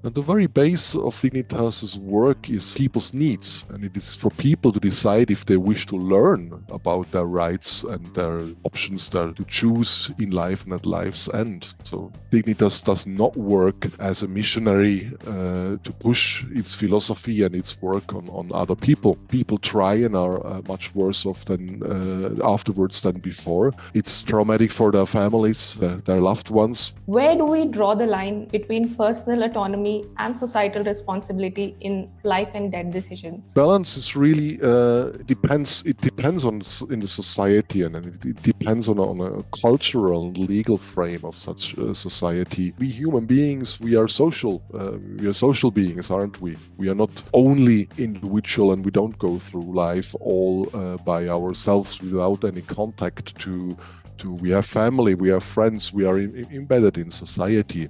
And the very base of Dignitas's work is people's needs, and it is for people to decide if they wish to learn about their rights and their options there to choose in life and at life's end. So Dignitas does not work as a missionary to push its philosophy and its work on other people. People try and are much worse off than afterwards than before. It's traumatic for their families, their loved ones. Where do we draw the line between personal autonomy and societal responsibility in life and death decisions? Balance is really depends. It depends on in the society, and it depends on a cultural and legal frame of such a society. We human beings, we are social. We are social beings, aren't we? We are not only individual, and we don't go through life all by ourselves without any contact to. We have family, we have friends, we are embedded in society.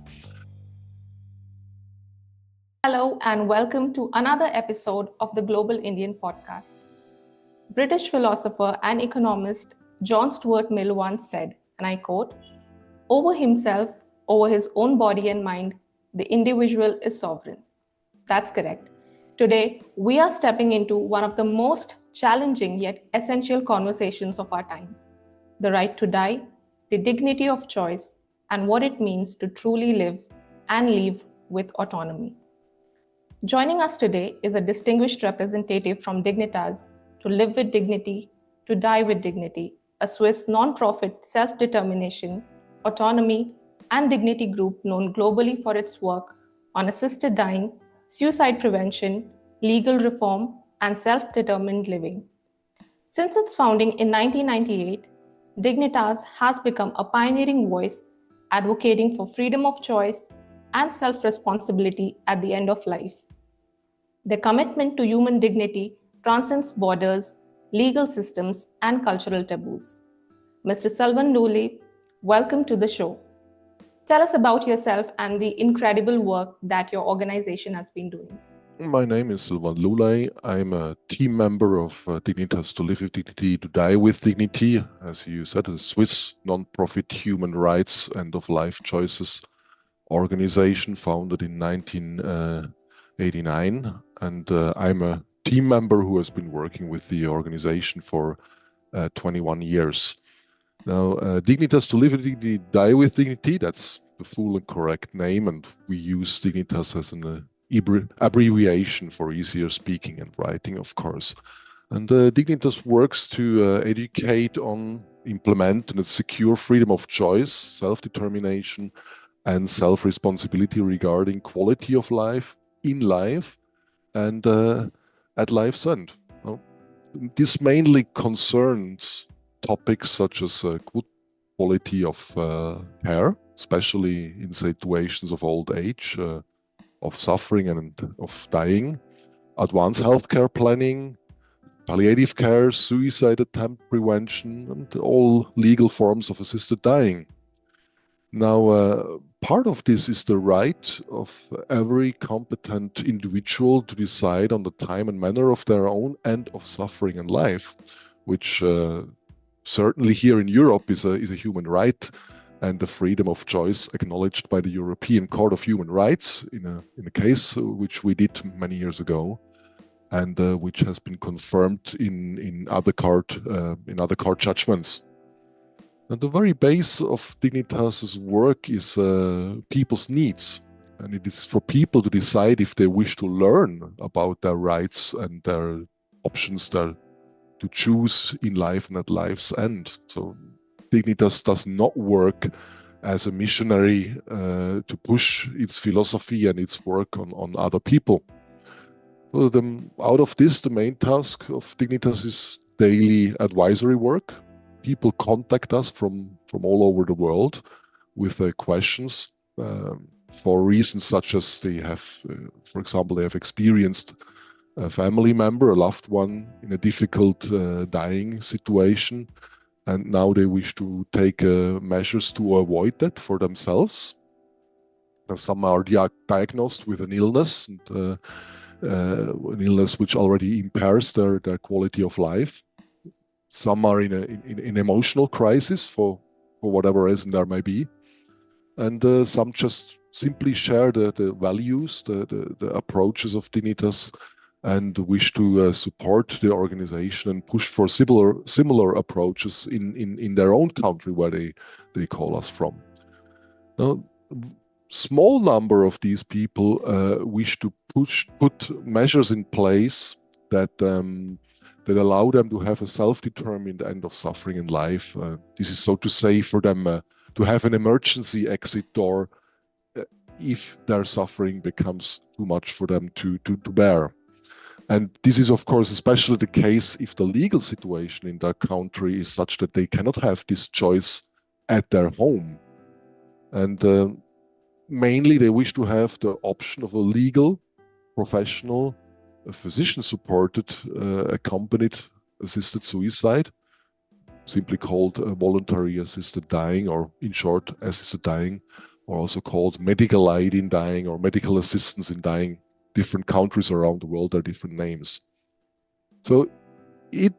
Hello and welcome to another episode of the Global Indian Podcast. British philosopher and economist John Stuart Mill once said, and I quote, "Over himself, over his own body and mind, the individual is sovereign." That's correct. Today, we are stepping into one of the most challenging yet essential conversations of our time. The right to die, the dignity of choice, and what it means to truly live and live with autonomy. Joining us today is a distinguished representative from Dignitas, To Live with Dignity, To Die with Dignity, a Swiss non-profit self-determination, autonomy, and dignity group known globally for its work on assisted dying, suicide prevention, legal reform, and self-determined living. Since its founding in 1998, Dignitas has become a pioneering voice advocating for freedom of choice and self-responsibility at the end of life. Their commitment to human dignity transcends borders, legal systems, and cultural taboos. Mr. Silvan Luley, welcome to the show. Tell us about yourself and the incredible work that your organization has been doing. My name is Silvan Luley. I'm a team member of Dignitas To Live with Dignity, To Die with Dignity, as you said, a Swiss non-profit human rights end-of-life choices organization founded in 1989. And I'm a team member who has been working with the organization for 21 years. Now, Dignitas To Live with Dignity, Die with Dignity, that's the full and correct name, and we use Dignitas as an abbreviation for easier speaking and writing, of course. And Dignitas works to educate on, implement, and secure freedom of choice, self-determination, and self-responsibility regarding quality of life, in life, and at life's end. Well, this mainly concerns topics such as good quality of care, especially in situations of old age, of suffering and of dying, advanced healthcare planning, palliative care, suicide attempt prevention, and all legal forms of assisted dying. Now, part of this is the right of every competent individual to decide on the time and manner of their own end of suffering and life, which certainly here in Europe is a human right, and the freedom of choice acknowledged by the European Court of Human Rights in a case which we did many years ago, and which has been confirmed in other court judgments. And the very base of Dignitas's work is people's needs, and it is for people to decide if they wish to learn about their rights and their options there to choose in life and at life's end. So Dignitas does not work as a missionary to push its philosophy and its work on other people. So out of this, the main task of Dignitas is daily advisory work. People contact us from all over the world with questions for reasons such as they have, for example, they have experienced a family member, a loved one, in a difficult dying situation, and now they wish to take measures to avoid that for themselves. Some are diagnosed with an illness, and an illness which already impairs their quality of life. Some are in an emotional crisis for whatever reason there may be, and some just simply share the values, the approaches of Dignitas, and wish to support the organization and push for similar approaches in their own country where they call us from. Now, small number of these people wish to put measures in place that allow them to have a self-determined end of suffering in life. This is, so to say, for them to have an emergency exit door if their suffering becomes too much for them to bear. And this is, of course, especially the case if the legal situation in their country is such that they cannot have this choice at their home. And mainly they wish to have the option of a legal, professional, physician-supported, accompanied assisted suicide, simply called voluntary assisted dying, or in short, assisted dying, or also called medical aid in dying or medical assistance in dying. Different countries around the world are different names. So it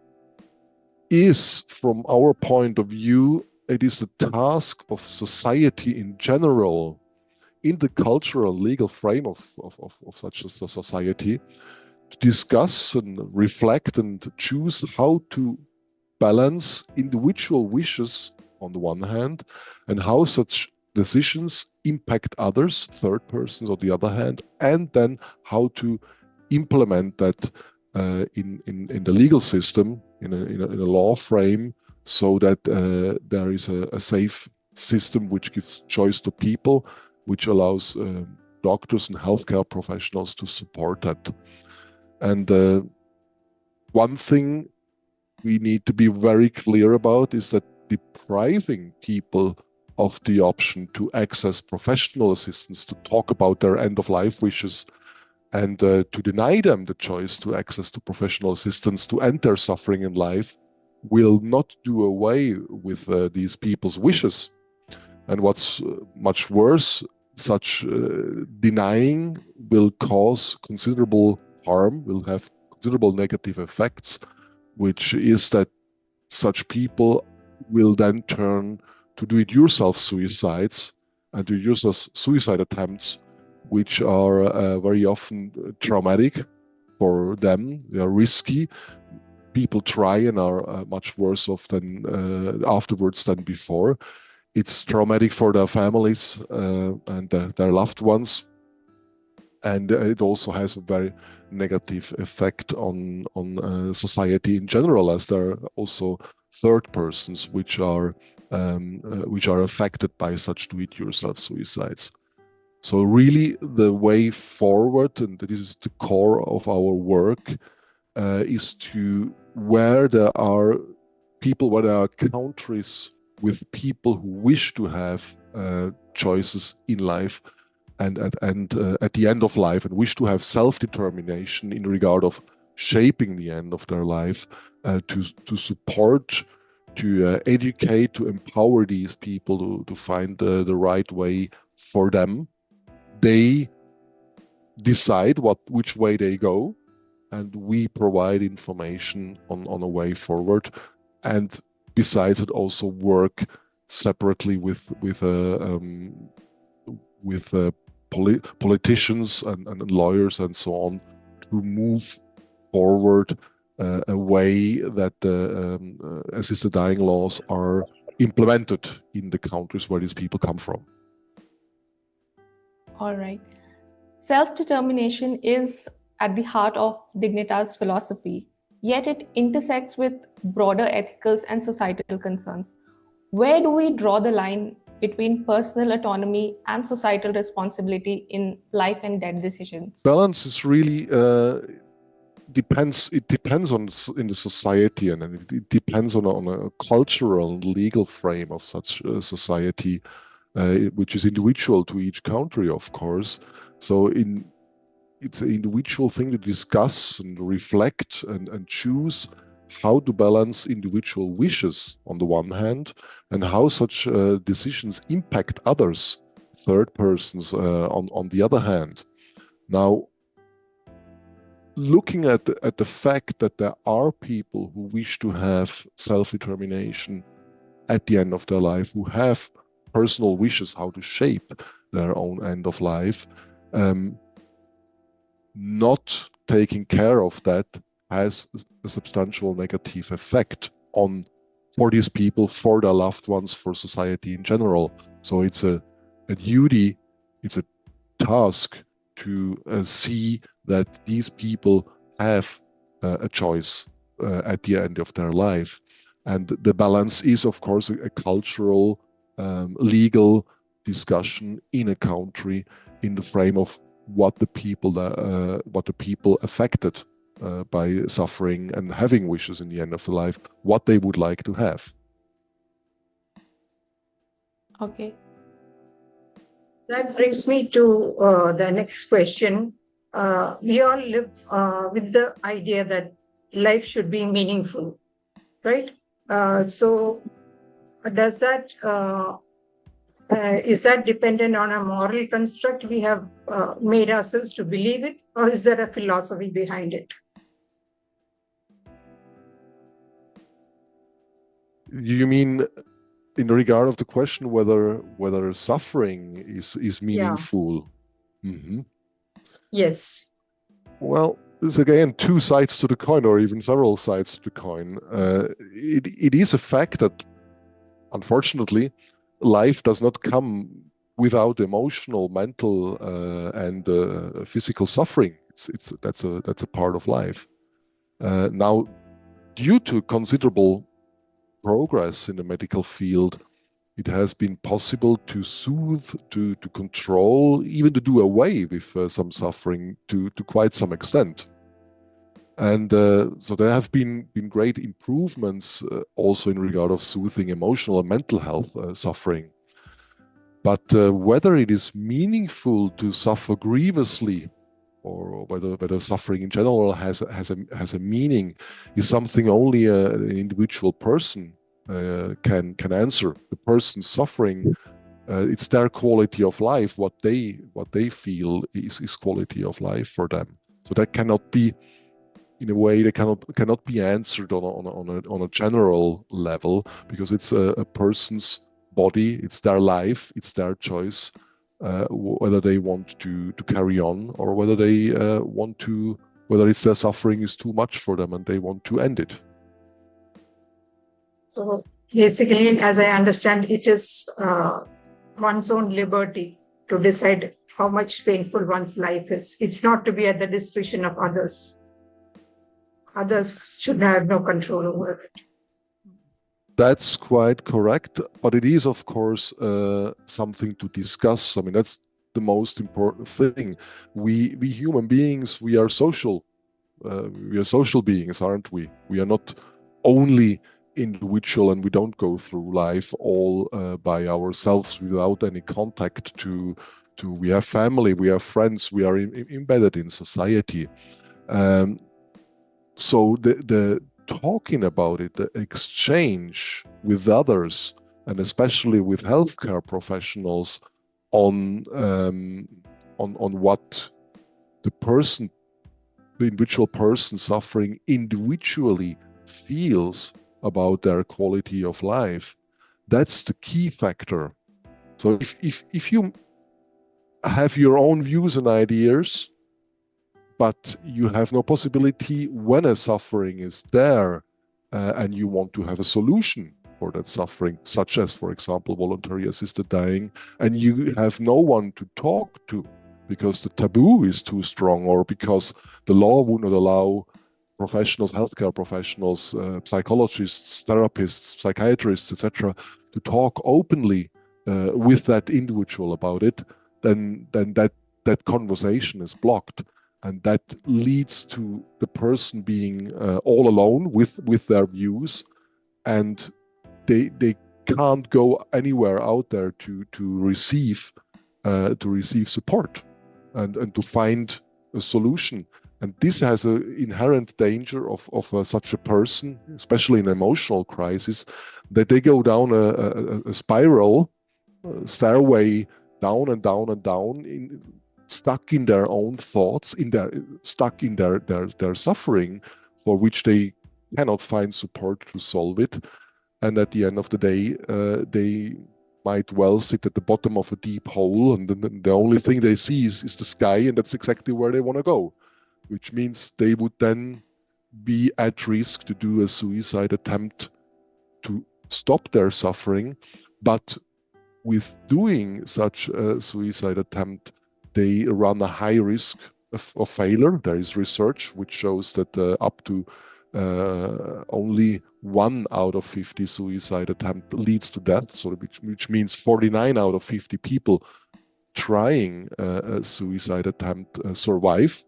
is, from our point of view, it is the task of society in general, in the cultural legal frame of such a society, to discuss and reflect and choose how to balance individual wishes on the one hand, and how such decisions impact others, third persons on the other hand, and then how to implement that in the legal system, in a law frame, so that there is a safe system which gives choice to people, which allows doctors and healthcare professionals to support that. And one thing we need to be very clear about is that depriving people of the option to access professional assistance, to talk about their end-of-life wishes, and to deny them the choice to access to professional assistance to end their suffering in life, will not do away with these people's wishes. And what's much worse, such denying will cause considerable harm, will have considerable negative effects, which is that such people will then turn to do-it-yourself suicides and do-it-yourself suicide attempts, which are very often traumatic for them. They are risky. People try and are much worse off than afterwards than before. It's traumatic for their families and their loved ones, and it also has a very negative effect on society in general, as there are also third persons which are affected by such do-it-yourself suicides. So really the way forward, and this is the core of our work, is to where there are countries with people who wish to have choices in life and at the end of life, and wish to have self-determination in regard of shaping the end of their life, to support, to educate, to empower these people to find the right way for them. They decide which way they go, and we provide information on a way forward. And besides it, also work separately with politicians and lawyers and so on, to move forward a way that the assisted dying laws are implemented in the countries where these people come from. All right. Self-determination is at the heart of Dignitas' philosophy, yet it intersects with broader ethical and societal concerns. Where do we draw the line between personal autonomy and societal responsibility in life and death decisions? Balance is really depends. It depends on in the society, and it depends on a cultural and legal frame of such a society, which is individual to each country, of course. So it's an individual thing to discuss and reflect and choose how to balance individual wishes on the one hand, and how such decisions impact others, third persons, on the other hand. Now, looking at the fact that there are people who wish to have self-determination at the end of their life, who have personal wishes how to shape their own end of life. Not taking care of that has a substantial negative effect for these people, for their loved ones, for society in general. So it's a duty, it's a task to see that these people have a choice at the end of their life. And the balance is, of course, a cultural, legal discussion in a country in the frame of what the people affected by suffering and having wishes in the end of the life, what they would like to have. Okay. That brings me to the next question. We all live with the idea that life should be meaningful, right? So does that is that dependent on a moral construct we have made ourselves to believe it, or is there a philosophy behind it? You mean in regard of the question whether suffering is meaningful? Yeah. Mm-hmm. Yes. Well, there's again two sides to the coin, or even several sides to the coin. It is a fact that, unfortunately, life does not come without emotional, mental, and physical suffering. That's a part of life. Now, due to considerable progress in the medical field, it has been possible to soothe, to control, even to do away with some suffering to quite some extent. And so there have been great improvements also in regard of soothing emotional and mental health suffering. But whether it is meaningful to suffer grievously, or whether suffering in general has a meaning, is something only an individual person can answer. The person suffering, it's their quality of life. What they feel is quality of life for them. So that cannot be, in a way, they cannot be answered on a general level, because it's a person's body, it's their life, it's their choice, whether they want to carry on, or whether they whether it's their suffering is too much for them and they want to end it. So basically, as I understand, it is one's own liberty to decide how much painful one's life is. It's not to be at the discretion of others. Others should have no control over it. That's quite correct, but it is, of course, something to discuss. I mean, that's the most important thing. We human beings, we are social. We are social beings, aren't we? We are not only individual, and we don't go through life all by ourselves without any contact to. We have family, we have friends, we are embedded in society. So the talking about it, the exchange with others, and especially with healthcare professionals, on what the individual person suffering individually feels about their quality of life, that's the key factor. So if you have your own views and ideas, but you have no possibility when a suffering is there, and you want to have a solution for that suffering, such as, for example, voluntary assisted dying, and you have no one to talk to because the taboo is too strong, or because the law would not allow professionals, healthcare professionals, psychologists, therapists, psychiatrists, etc., to talk openly with that individual about it, then that conversation is blocked. And that leads to the person being all alone with their views, and they can't go anywhere out there to receive support and to find a solution. And this has an inherent danger of such a person, especially in emotional crisis, that they go down a spiral, stairway down and down and down, stuck in their own thoughts, stuck in their suffering, for which they cannot find support to solve it. And at the end of the day, might well sit at the bottom of a deep hole, and then the only thing they see is the sky, and that's exactly where they want to go, which means they would then be at risk to do a suicide attempt to stop their suffering. But with doing such a suicide attempt, they run a high risk of failure. There is research which shows that up to only 1 out of 50 suicide attempt leads to death, so which means 49 out of 50 people trying a suicide attempt survive,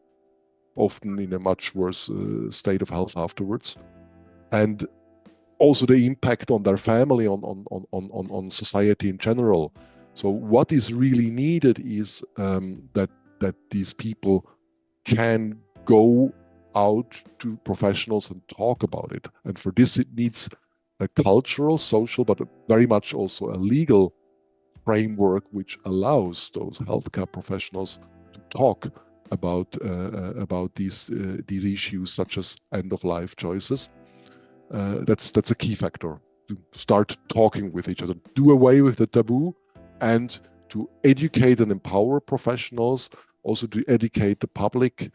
often in a much worse state of health afterwards. And also the impact on their family, on society in general. So what is really needed is that these people can go out to professionals and talk about it. And for this, it needs a cultural, social, but very much also a legal framework which allows those healthcare professionals to talk about these issues, such as end-of-life choices. That's a key factor, to start talking with each other, do away with the taboo, and to educate and empower professionals, also to educate the public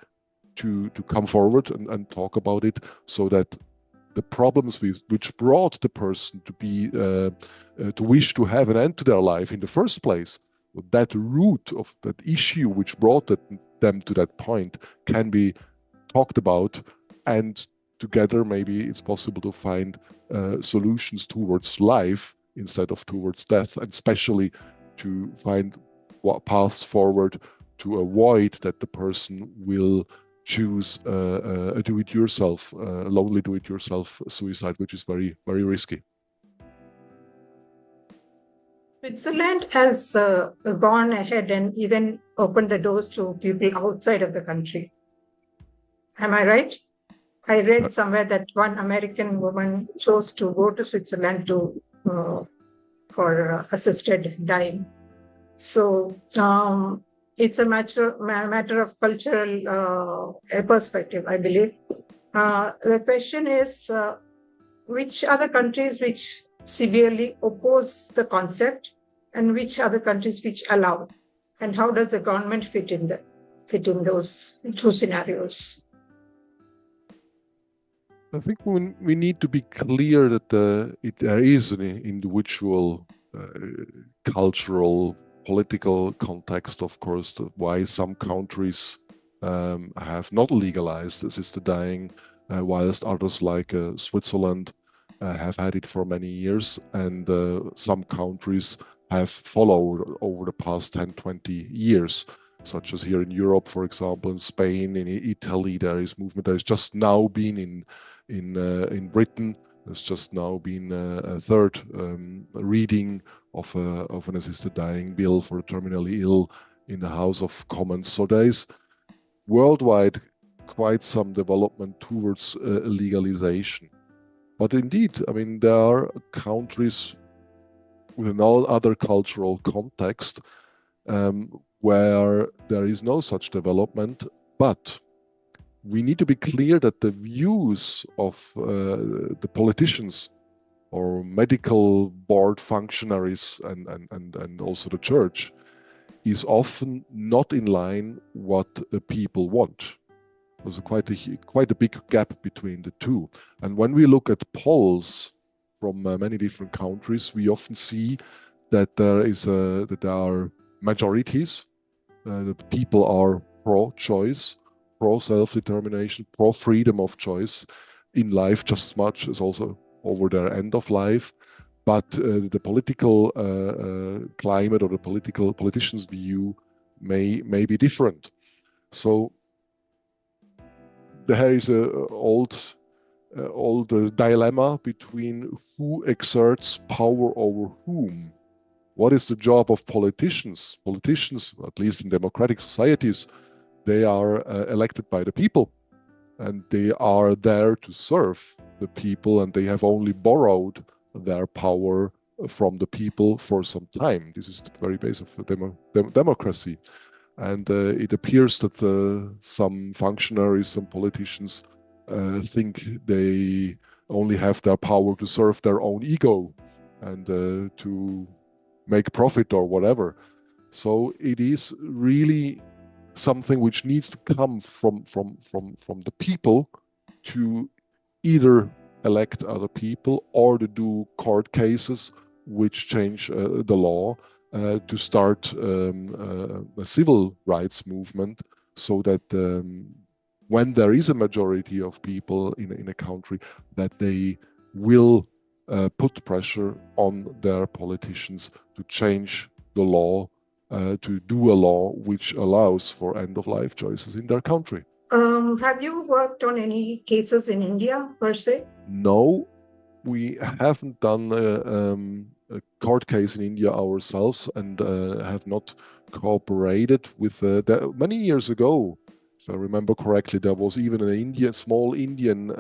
to come forward and talk about it, so that the problems which brought the person to wish to have an end to their life in the first place, that root of that issue which brought them to that point, can be talked about, and together maybe it's possible to find solutions towards life instead of towards death, and especially to find what paths forward to avoid that the person will choose a do-it-yourself, lonely do-it-yourself suicide, which is very, very risky. Switzerland has gone ahead and even opened the doors to people outside of the country. Am I right? I read somewhere that one American woman chose to go to Switzerland for assisted dying. So it's a matter of cultural perspective, I believe. The question is, which are the countries which severely oppose the concept, and which are the countries which allow? And how does the government fit in those two scenarios? I think we need to be clear that there is an individual cultural, political context, of course, why some countries have not legalized assisted dying, whilst others like Switzerland have had it for many years, and some countries have followed over the past 10, 20 years, such as here in Europe, for example, in Spain, in Italy. There is movement. There has just now been in Britain. There's just now been a third reading of an assisted dying bill for terminally ill in the House of Commons. So there is worldwide quite some development towards legalization. But indeed, I mean, there are countries with no other cultural context where there is no such development, but we need to be clear that the views of the politicians or medical board functionaries and also the church is often not in line what the people want. There's quite a big gap between the two. And when we look at polls from many different countries, we often see that there are majorities. The people are pro-choice, pro-self-determination, pro-freedom of choice in life just as much as also over their end of life. But the political climate or the politicians' view may be different. So there is a old dilemma between who exerts power over whom. What is the job of politicians? Politicians, at least in democratic societies, they are elected by the people, and they are there to serve the people, and they have only borrowed their power from the people for some time. This is the very base of democracy. And it appears that some functionaries, some politicians think they only have their power to serve their own ego and to make profit or whatever. So it is really something which needs to come from the people to either elect other people or to do court cases which change the law, to start a civil rights movement, so that when there is a majority of people in a country, that they will put pressure on their politicians to change the law, to do a law which allows for end-of-life choices in their country. Have you worked on any cases in India per se? No, we haven't done a court case in India ourselves, and have not cooperated with many years ago. If I remember correctly, there was even an small Indian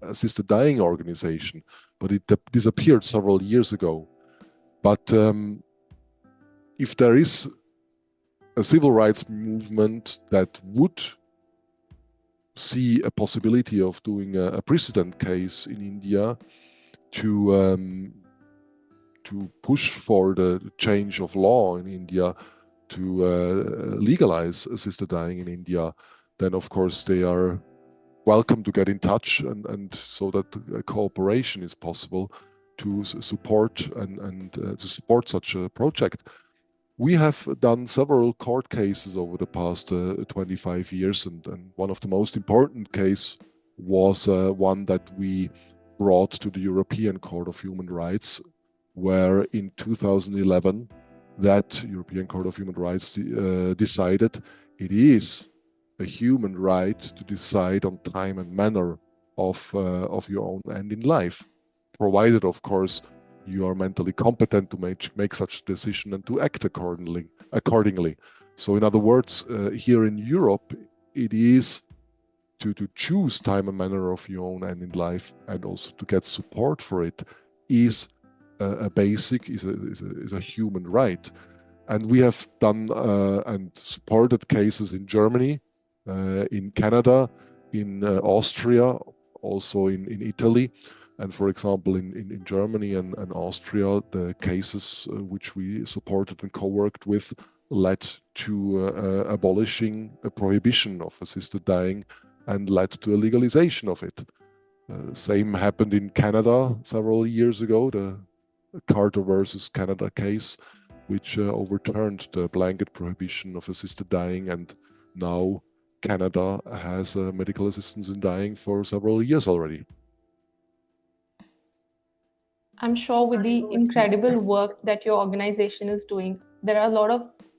assisted dying organization, but it disappeared several years ago. But if there is a civil rights movement that would see a possibility of doing a precedent case in India to push for the change of law in India, to legalize assisted dying in India, then of course they are welcome to get in touch, and so that a cooperation is possible to support and to support such a project. We have done several court cases over the past 25 years, and one of the most important case was one that we brought to the European Court of Human Rights, where in 2011 that European Court of Human Rights decided it is a human right to decide on time and manner of your own end in life, provided, of course, you are mentally competent to make such a decision and to act accordingly. So in other words, here in Europe, it is to choose time and manner of your own end in life, and also to get support for it, is a basic, is a human right. And we have done and supported cases in Germany, in Canada, in Austria, also in Italy. And for example, in Germany and Austria, the cases which we supported and co-worked with led to abolishing a prohibition of assisted dying, and led to a legalization of it. Same happened in Canada several years ago, the Carter versus Canada case, which overturned the blanket prohibition of assisted dying, and now Canada has medical assistance in dying for several years already. I'm sure with the incredible work that your organization is doing, there are a lot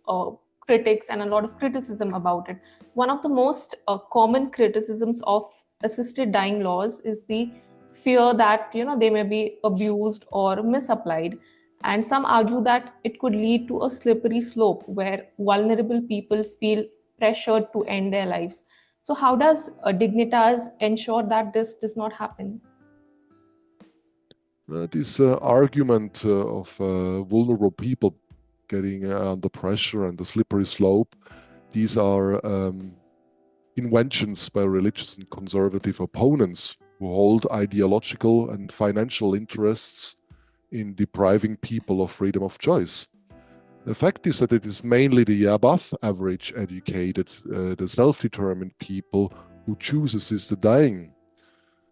of critics and a lot of criticism about it. One of the most common criticisms of assisted dying laws is the fear that they may be abused or misapplied. And some argue that it could lead to a slippery slope where vulnerable people feel pressured to end their lives. So how does Dignitas ensure that this does not happen? This argument of vulnerable people getting under pressure and the slippery slope, these are inventions by religious and conservative opponents who hold ideological and financial interests in depriving people of freedom of choice. The fact is that it is mainly the above average educated, the self-determined people who choose assisted dying.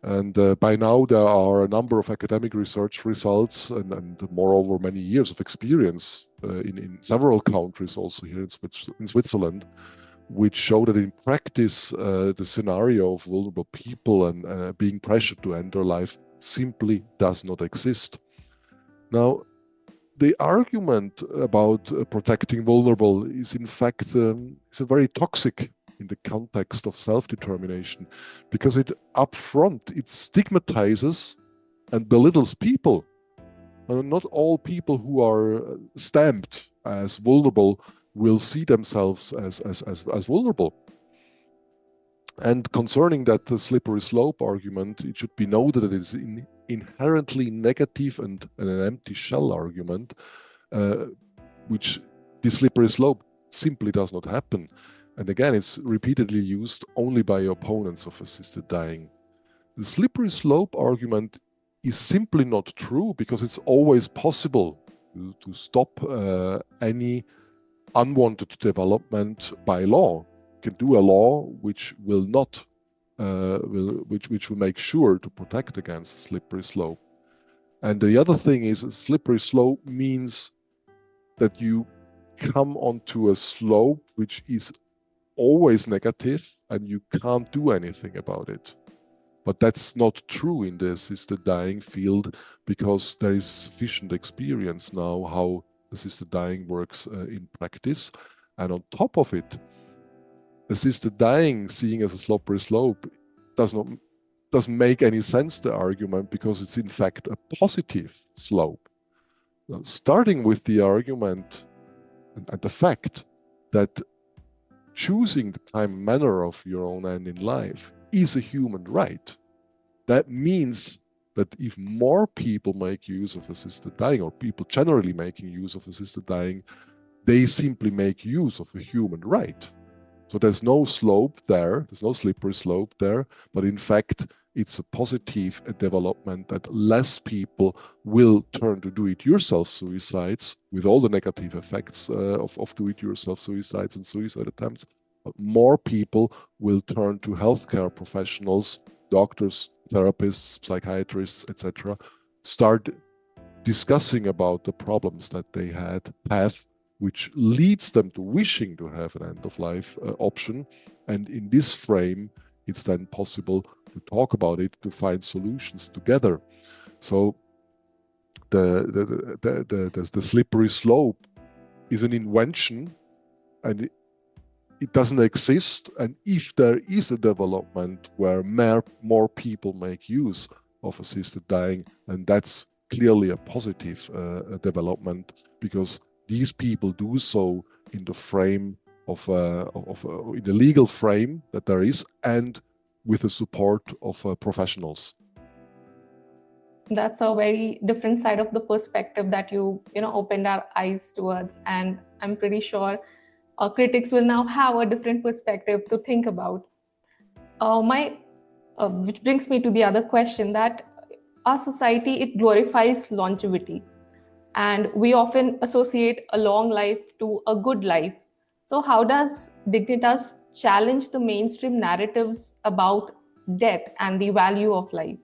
And by now there are a number of academic research results and moreover many years of experience in several countries, also here in Switzerland, which show that in practice the scenario of vulnerable people and being pressured to end their life simply does not exist. Now, the argument about protecting vulnerable is in fact is a very toxic in the context of self-determination, because it stigmatizes and belittles people. Not all people who are stamped as vulnerable will see themselves as vulnerable. And concerning that slippery slope argument, it should be noted that it is inherently negative and an empty shell argument, which the slippery slope simply does not happen. And again, it's repeatedly used only by opponents of assisted dying. The slippery slope argument is simply not true, because it's always possible to stop any unwanted development by law. You can do a law which will not which will make sure to protect against a slippery slope. And the other thing is, a slippery slope means that you come onto a slope which is always negative and you can't do anything about it. But that's not true in the assisted dying field, because there is sufficient experience now how assisted dying works in practice. And on top of it, assisted dying, seeing as a slippery slope, doesn't make any sense, the argument, because it's in fact a positive slope. Now, starting with the argument and the fact that choosing the time and manner of your own end in life is a human right, that means that if more people make use of assisted dying, or people generally making use of assisted dying, they simply make use of a human right. So there's no slope there, there's no slippery slope there, but in fact, it's a positive development that less people will turn to do-it-yourself suicides, with all the negative effects of do-it-yourself suicides and suicide attempts. But more people will turn to healthcare professionals, doctors, therapists, psychiatrists, etc., start discussing about the problems that they have, which leads them to wishing to have an end-of-life option. And in this frame, it's then possible to talk about it, to find solutions together. So the slippery slope is an invention, and it doesn't exist. And if there is a development where more people make use of assisted dying, and that's clearly a positive development, because these people do so in the frame of in the legal frame that there is, and with the support of professionals. That's a very different side of the perspective that you opened our eyes towards, and I'm pretty sure our critics will now have a different perspective to think about. Which brings me to the other question, that our society, it glorifies longevity, and we often associate a long life to a good life. So how does Dignitas challenge the mainstream narratives about death and the value of life?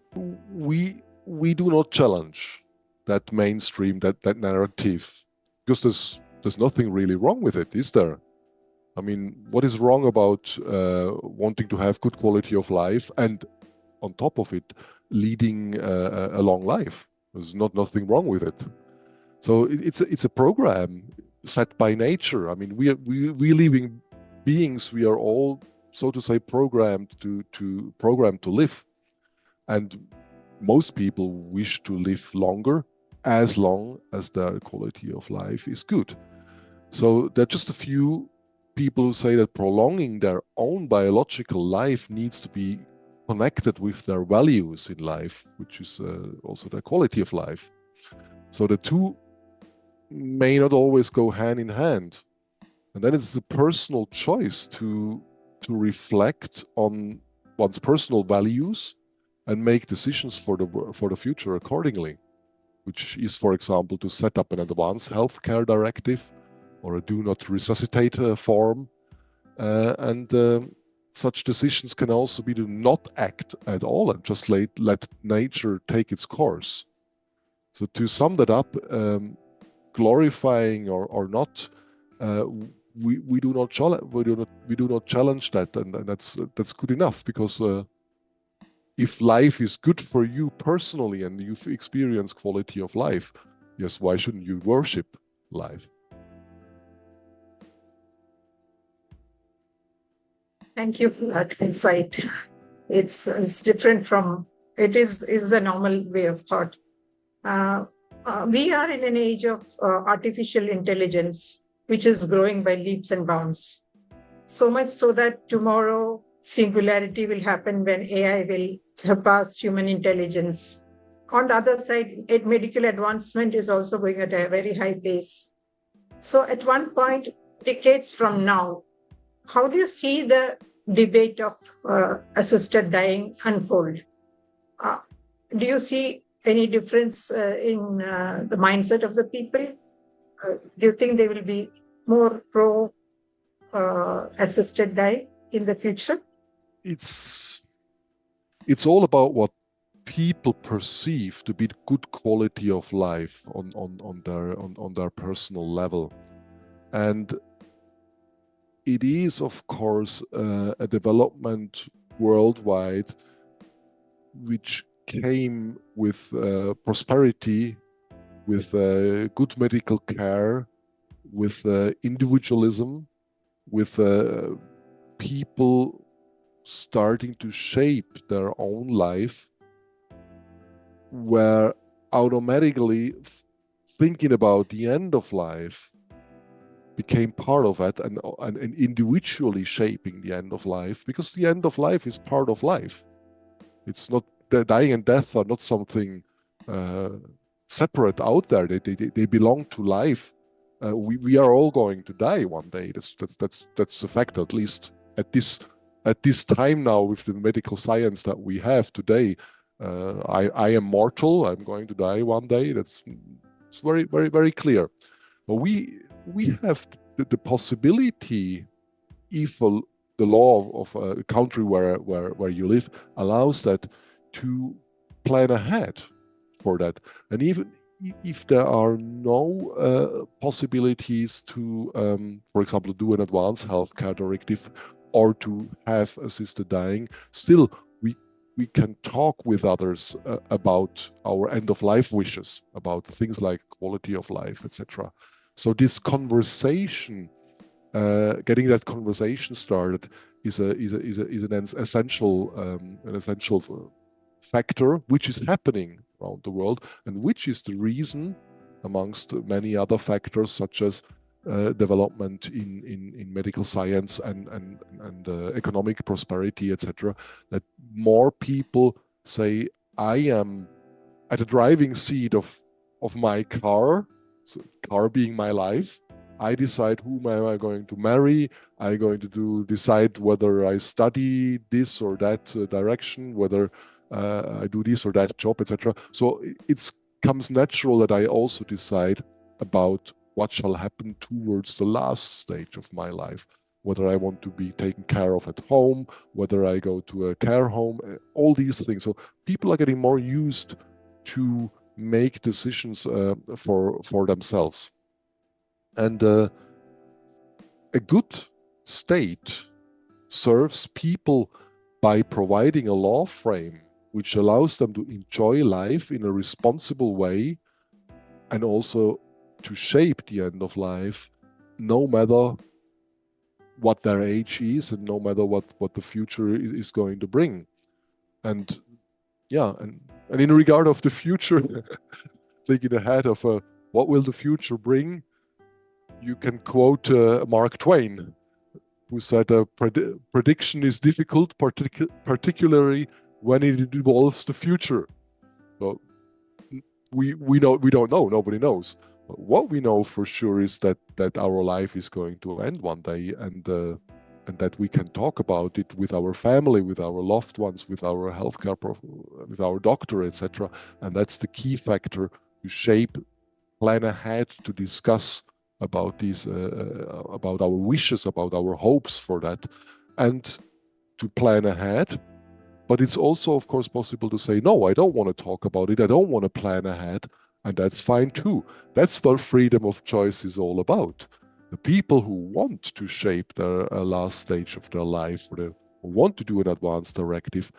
We do not challenge that mainstream, that narrative, because there's nothing really wrong with it, is there? I mean, what is wrong about wanting to have good quality of life and on top of it leading a long life? There's nothing wrong with it. So it's a program set by nature. I mean, we living beings, we are all, so to say, programmed to live, and most people wish to live longer, as long as their quality of life is good. So there are just a few people who say that prolonging their own biological life needs to be connected with their values in life, which is also their quality of life. So the two may not always go hand in hand. And then it's a personal choice to reflect on one's personal values and make decisions for the future accordingly, which is, for example, to set up an advanced healthcare directive or a do not resuscitate form. And such decisions can also be to not act at all and just let nature take its course. So to sum that up, glorifying or not, we do not challenge that, and that's good enough, because if life is good for you personally and you've experienced quality of life, yes, why shouldn't you worship life? Thank you for that insight. It's different from, it is a normal way of thought. We are in an age of artificial intelligence, which is growing by leaps and bounds. So much so that tomorrow singularity will happen when AI will surpass human intelligence. On the other side, medical advancement is also going at a very high pace. So at one point, decades from now, how do you see the debate of assisted dying unfold? Do you see any difference in the mindset of the people? Do you think they will be more pro assisted dying in the future? It's all about what people perceive to be the good quality of life on their personal level. And it is, of course, a development worldwide which came with prosperity, with good medical care, with individualism, with people starting to shape their own life, where automatically thinking about the end of life became part of it, and individually shaping the end of life, because the end of life is part of life. It's not, the dying and death are not something separate out there. They belong to life. We are all going to die one day. That's a fact, at least at this time now, with the medical science that we have today. I am mortal. I'm going to die one day. It's very, very, very clear. But we have the possibility, if the law of a country where you live allows that, to plan ahead for that. And even if there are no possibilities to, for example, do an advanced healthcare directive or to have assisted dying, still we can talk with others about our end-of-life wishes, about things like quality of life, etc. So this conversation, getting that conversation started, is an essential factor which is happening around the world, and which is the reason, amongst many other factors such as development in medical science and economic prosperity, etc., that more people say, I am at the driving seat of my car, so car being my life. I decide whom am I going to marry. I'm going to decide whether I study this or that direction, whether I do this or that job, etc. So it comes natural that I also decide about what shall happen towards the last stage of my life, whether I want to be taken care of at home, whether I go to a care home, all these things. So people are getting more used to make decisions for themselves. And a good state serves people by providing a law frame which allows them to enjoy life in a responsible way, and also to shape the end of life, no matter what their age is and no matter what the future is going to bring. And yeah, and in regard of the future, thinking ahead of what will the future bring, you can quote Mark Twain, who said, prediction is difficult, particularly when it involves the future. So we don't know, nobody knows. But what we know for sure is that our life is going to end one day, and that we can talk about it with our family, with our loved ones, with our healthcare, with our doctor, etc. And that's the key factor to shape, plan ahead, to discuss about these, about our wishes, about our hopes for that, and to plan ahead. But it's also, of course, possible to say, no, I don't want to talk about it. I don't want to plan ahead. And that's fine too. That's what freedom of choice is all about. The people who want to shape their last stage of their life, or who want to do an advanced directive,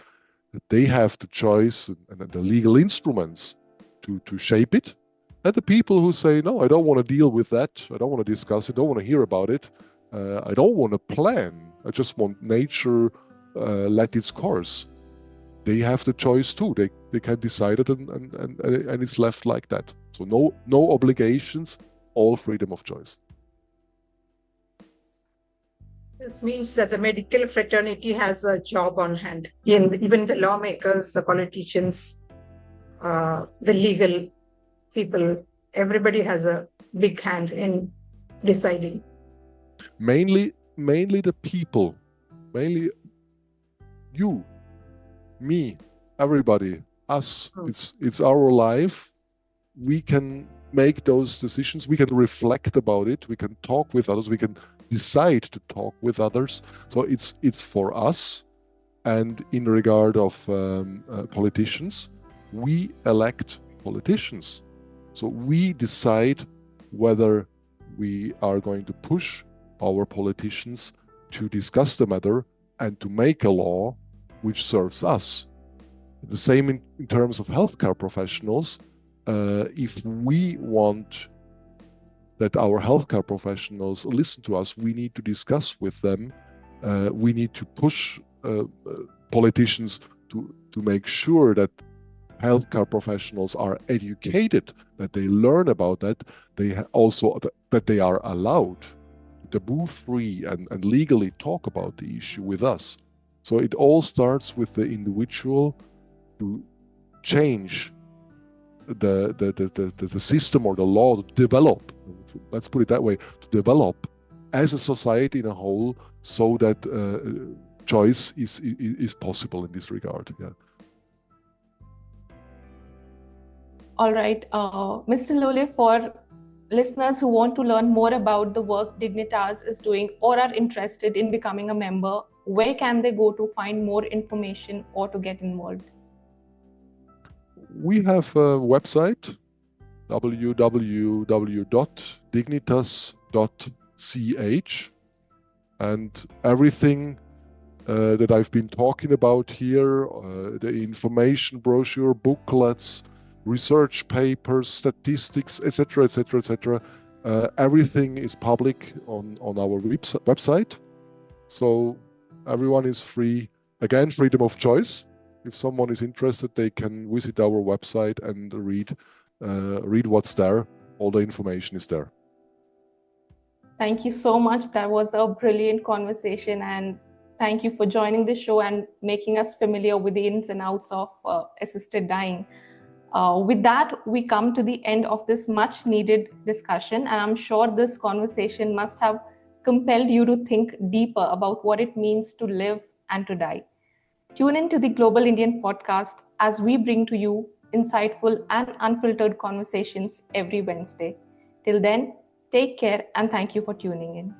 they have the choice and the legal instruments to shape it. And the people who say, no, I don't want to deal with that. I don't want to discuss it. I don't want to hear about it. I don't want to plan. I just want nature let its course. They have the choice too. They can decide it, and it's left like that. So no obligations, all freedom of choice. This means that the medical fraternity has a job on hand. Even the lawmakers, the politicians, the legal people, everybody has a big hand in deciding. Mainly the people, mainly you, me, everybody, us. It's our life. We can make those decisions. We can reflect about it. We can talk with others. We can decide to talk with others. So it's for us. And in regard of politicians, we elect politicians. So we decide whether we are going to push our politicians to discuss the matter and to make a law which serves us. The same in terms of healthcare professionals. If we want that our healthcare professionals listen to us, we need to discuss with them. We need to push politicians to make sure that healthcare professionals are educated, that they learn about that, that they are allowed to taboo free and legally talk about the issue with us. So it all starts with the individual to change the system or the law, to develop, let's put it that way, to develop as a society in a whole, so that choice is possible in this regard. Yeah. All right, Mr. Luley, for listeners who want to learn more about the work Dignitas is doing or are interested in becoming a member, where can they go to find more information or to get involved? We have a website, www.dignitas.ch, and everything that I've been talking about here, the information brochure, booklets, research papers, statistics, etc., etc., etc. Everything is public on our website. So everyone is free. Again, freedom of choice. If someone is interested, they can visit our website and read what's there. All the information is there. Thank you so much. That was a brilliant conversation, and thank you for joining the show and making us familiar with the ins and outs of assisted dying. With that, we come to the end of this much needed discussion, and I'm sure this conversation must have compelled you to think deeper about what it means to live and to die. Tune in to the Global Indian podcast as we bring to you insightful and unfiltered conversations every Wednesday. Till then, take care and thank you for tuning in.